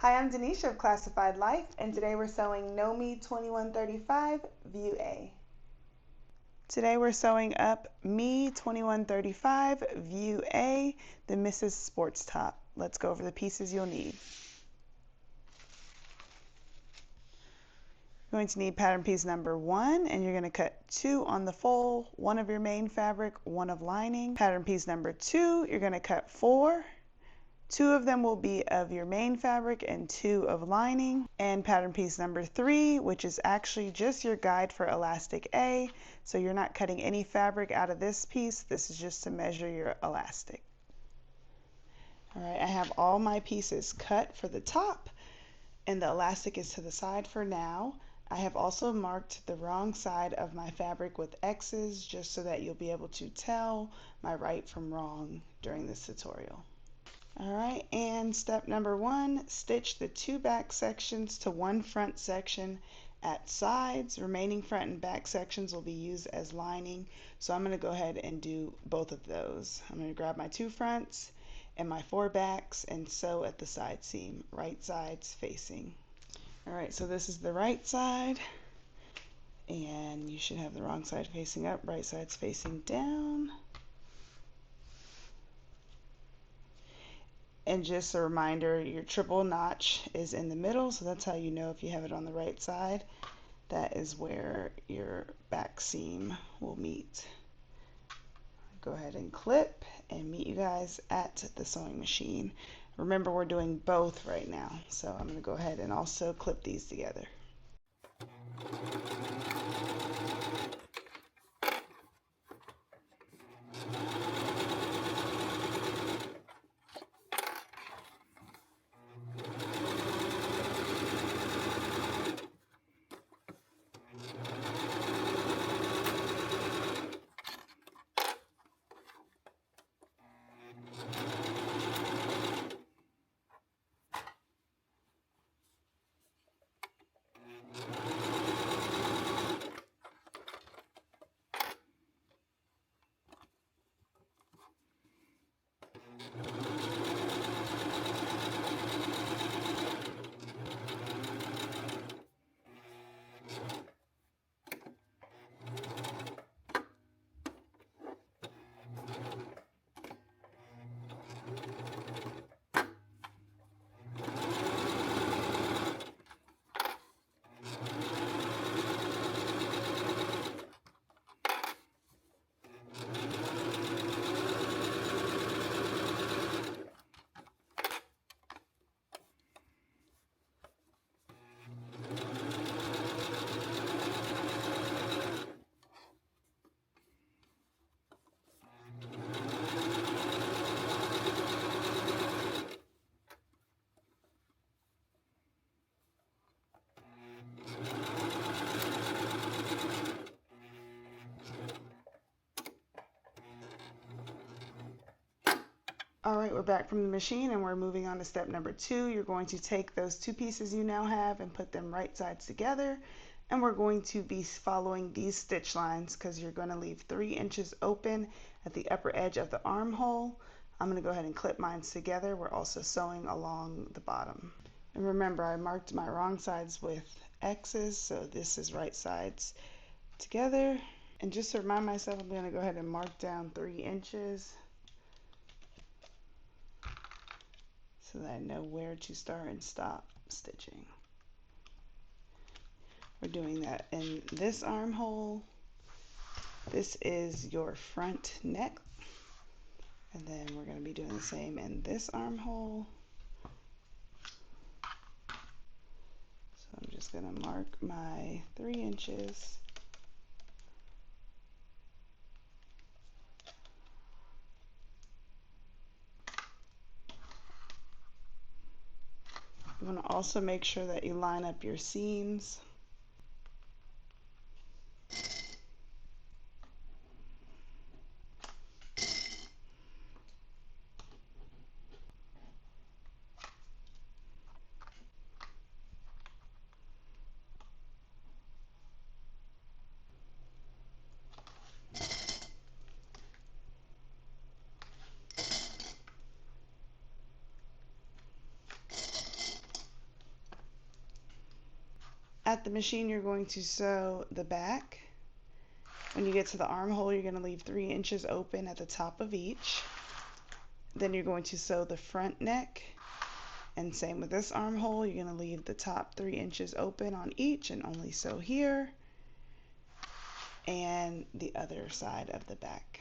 Hi, I'm Danesha of Classified Life, and today we're sewing Know Me 2135 View A. Today we're sewing up Me 2135 View A, the Mrs. Sports Top. Let's go over the pieces you'll need. You're going to need pattern piece number 1, and you're going to cut 2 on the fold, 1 of your main fabric, 1 of lining. Pattern piece number 2, you're going to cut 4. 2 of them will be of your main fabric and 2 of lining. And pattern piece number 3, which is actually just your guide for elastic A. So you're not cutting any fabric out of this piece. This is just to measure your elastic. All right, I have all my pieces cut for the top, and the elastic is to the side for now. I have also marked the wrong side of my fabric with X's just so that you'll be able to tell my right from wrong during this tutorial. All right, and step number 1, stitch the 2 back sections to 1 front section at sides. Remaining front and back sections will be used as lining, so I'm going to go ahead and do both of those. I'm going to grab my 2 fronts and my 4 backs and sew at the side seam, right sides facing. All right, so this is the right side, and you should have the wrong side facing up, right side's facing down. And just a reminder, your triple notch is in the middle, so that's how you know if you have it on the right side. That is where your back seam will meet. Go ahead and clip and meet you guys at the sewing machine. Remember, we're doing both right now, so I'm going to go ahead and also clip these together. All right, we're back from the machine and we're moving on to step number 2. You're going to take those 2 pieces you now have and put them right sides together. And we're going to be following these stitch lines because you're going to leave 3 inches open at the upper edge of the armhole. I'm going to go ahead and clip mine together. We're also sewing along the bottom. And remember, I marked my wrong sides with X's, so this is right sides together. And just to remind myself, I'm going to go ahead and mark down 3 inches. So that I know where to start and stop stitching. We're doing that in this armhole. This is your front neck. And then we're going to be doing the same in this armhole. So I'm just going to mark my 3 inches. You want to also make sure that you line up your seams. At the machine, you're going to sew the back. When you get to the armhole, you're going to leave 3 inches open at the top of each. Then you're going to sew the front neck, and same with this armhole, you're going to leave the top 3 inches open on each and only sew here and the other side of the back.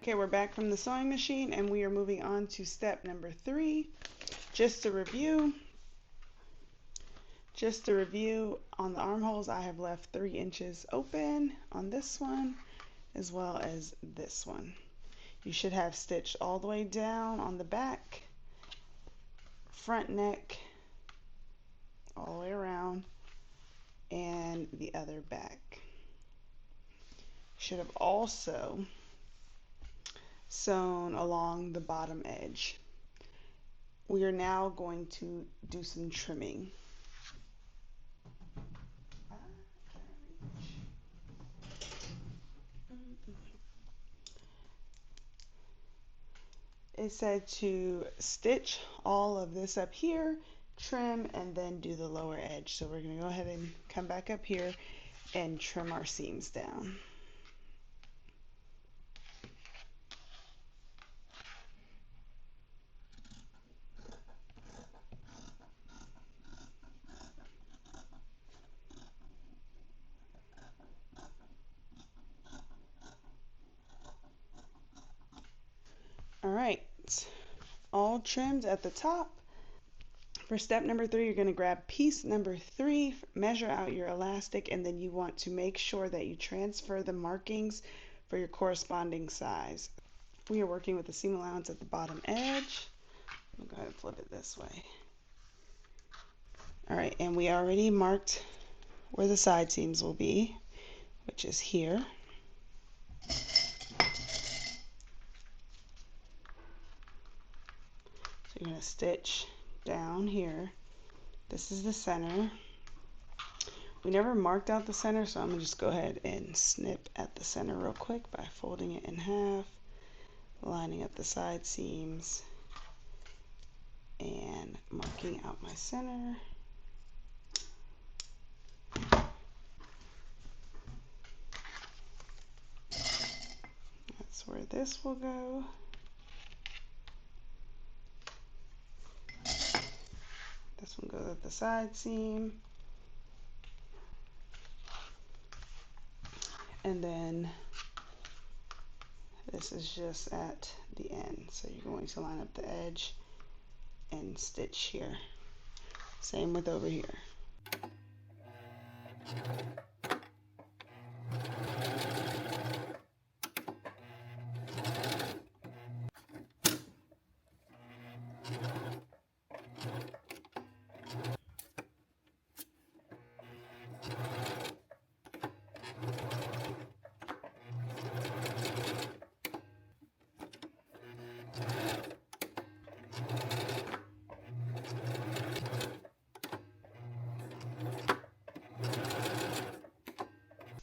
Okay, we're back from the sewing machine and we are moving on to step number 3. Just to review on the armholes, I have left 3 inches open on this one as well as this one. You should have stitched all the way down on the back, front neck, all the way around, and the other back. Should have also sewn along the bottom edge. We are now going to do some trimming. It said to stitch all of this up here, trim, and then do the lower edge. So we're going to go ahead and come back up here and trim our seams down. All right, all trimmed at the top. For step number 3, you're going to grab piece number 3, measure out your elastic, and then you want to make sure that you transfer the markings for your corresponding size. We are working with the seam allowance at the bottom edge. I'm going to go ahead and flip it this way. All right, and we already marked where the side seams will be, which is here. So you're going to stitch down here. This is the center. We never marked out the center, so I'm going to just go ahead and snip at the center real quick by folding it in half, lining up the side seams, and marking out my center. That's where this will go. This one goes at the side seam. And then this is just at the end. So you're going to line up the edge and stitch here. Same with over here.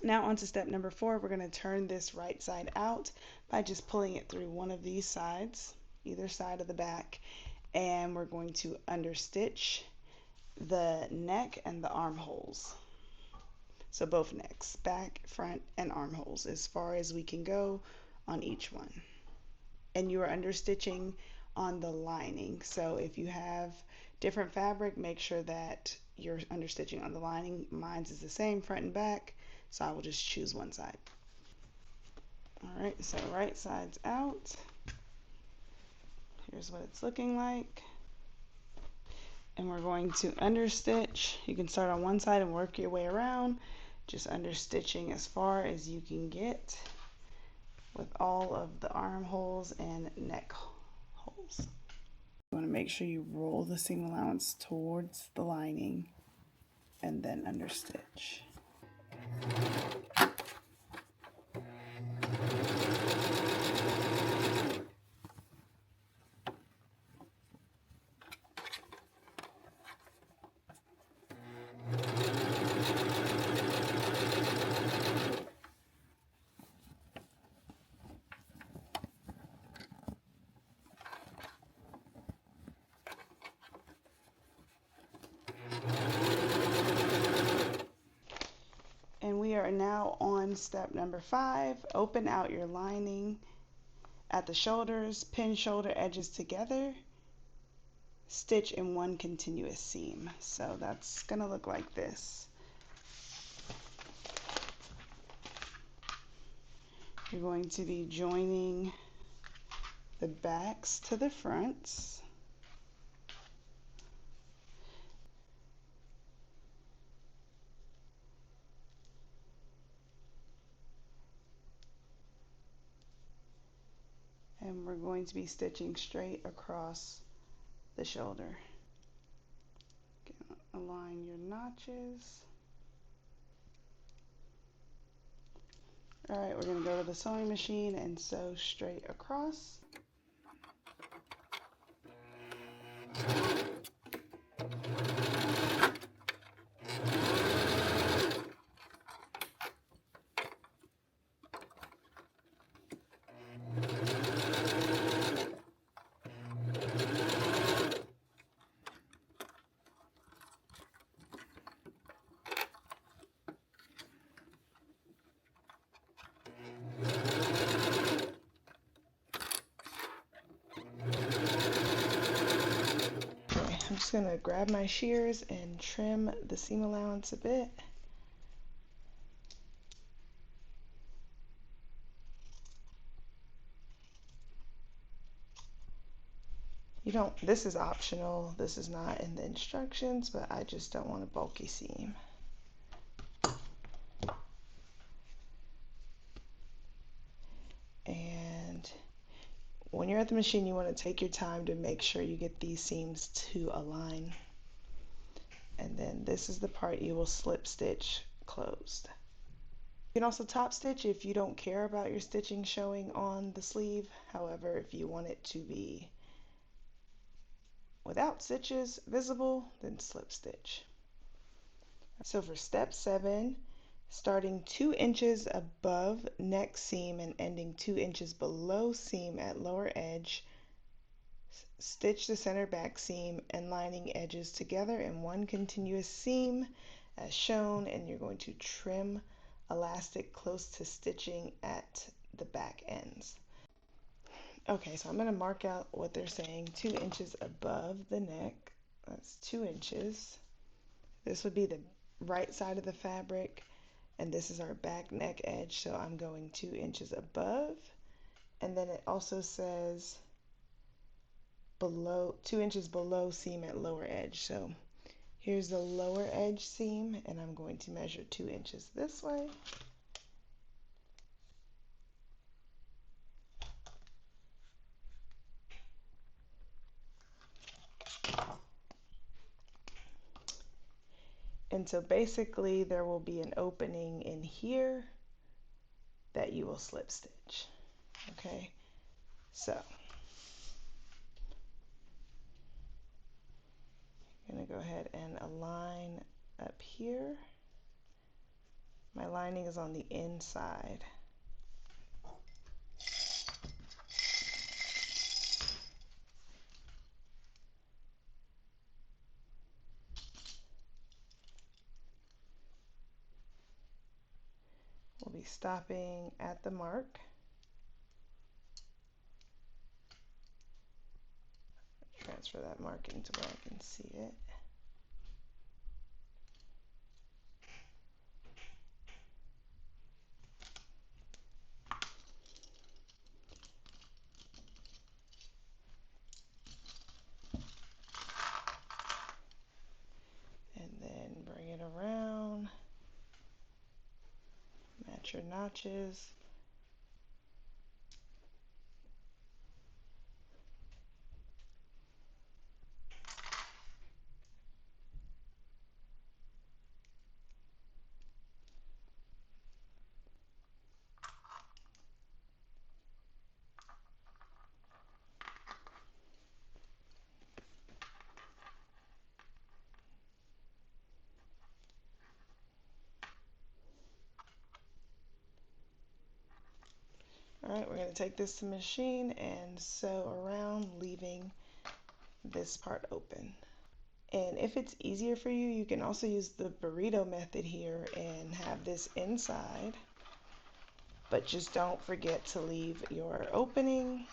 Now on to step number 4, we're going to turn this right side out by just pulling it through one of these sides, either side of the back, and we're going to understitch the neck and the armholes. So both necks, back, front, and armholes, as far as we can go on each one. And you are understitching on the lining. So if you have different fabric, make sure that you're understitching on the lining. Mine is the same front and back, so I will just choose one side. All right, so right side's out. Here's what it's looking like. And we're going to understitch. You can start on one side and work your way around, just understitching as far as you can get with all of the armholes and neck holes. You want to make sure you roll the seam allowance towards the lining and then understitch. And we are now on step number 5. Open out your lining at the shoulders, pin shoulder edges together, stitch in one continuous seam. So that's going to look like this. You're going to be joining the backs to the fronts. And we're going to be stitching straight across the shoulder. Align your notches. All right, we're going to go to the sewing machine and sew straight across. I'm just going to grab my shears and trim the seam allowance a bit. This is optional, this is not in the instructions, but I just don't want a bulky seam. And when you're at the machine, you want to take your time to make sure you get these seams to align. And then this is the part you will slip stitch closed. You can also top stitch if you don't care about your stitching showing on the sleeve. However, if you want it to be without stitches visible, then slip stitch. So for step 7, starting 2 inches above neck seam and ending 2 inches below seam at lower edge, stitch the center back seam and lining edges together in one continuous seam as shown, and you're going to trim elastic close to stitching at the back ends. Okay, so I'm going to mark out what they're saying. 2 inches above the neck, that's 2 inches. This would be the right side of the fabric, and this is our back neck edge, so I'm going 2 inches above. And then it also says below 2 inches below seam at lower edge. So here's the lower edge seam, and I'm going to measure 2 inches this way. And so basically there will be an opening in here that you will slip stitch. Okay, so I'm going to go ahead and align up here. My lining is on the inside. We'll be stopping at the mark. Transfer that mark into where I can see it. And then bring it around. Match your notches. Alright, we're going to take this to the machine and sew around, leaving this part open. And if it's easier for you, you can also use the burrito method here and have this inside, but just don't forget to leave your opening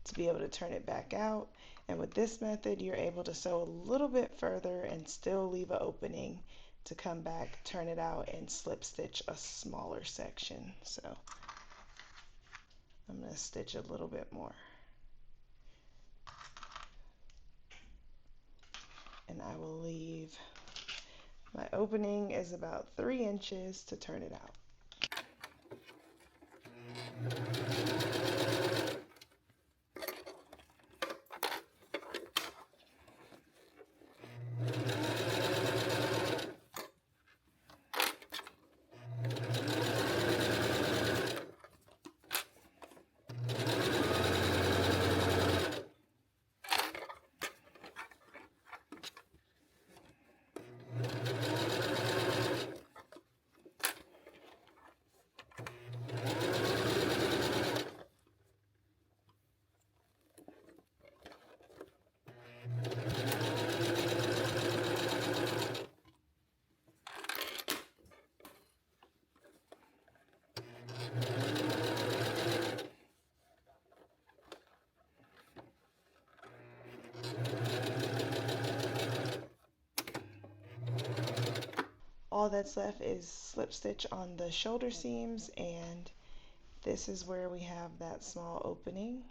to be able to turn it back out. And with this method, you're able to sew a little bit further and still leave an opening to come back, turn it out, and slip stitch a smaller section. So I'm going to stitch a little bit more. And I will leave, my opening is about 3 inches to turn it out. All that's left is slip stitch on the shoulder seams, and this is where we have that small opening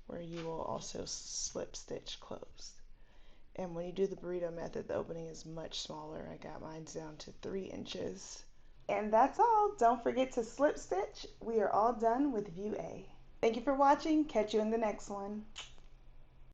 where you will also slip stitch closed. And when you do the burrito method, the opening is much smaller. I got mine down to 3 inches. And that's all. Don't forget to slip stitch. We are all done with view A. Thank you for watching. Catch you in the next one.